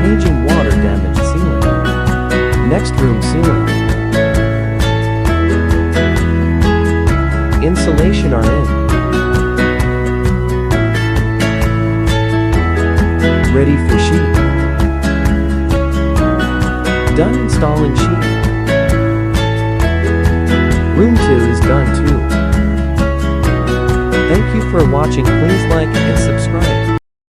Changing water damaged ceiling. Next room ceiling. Insulation are in. Ready for sheet. Done installing sheet. Room 2 is done too. Thank you for watching. Please like and subscribe.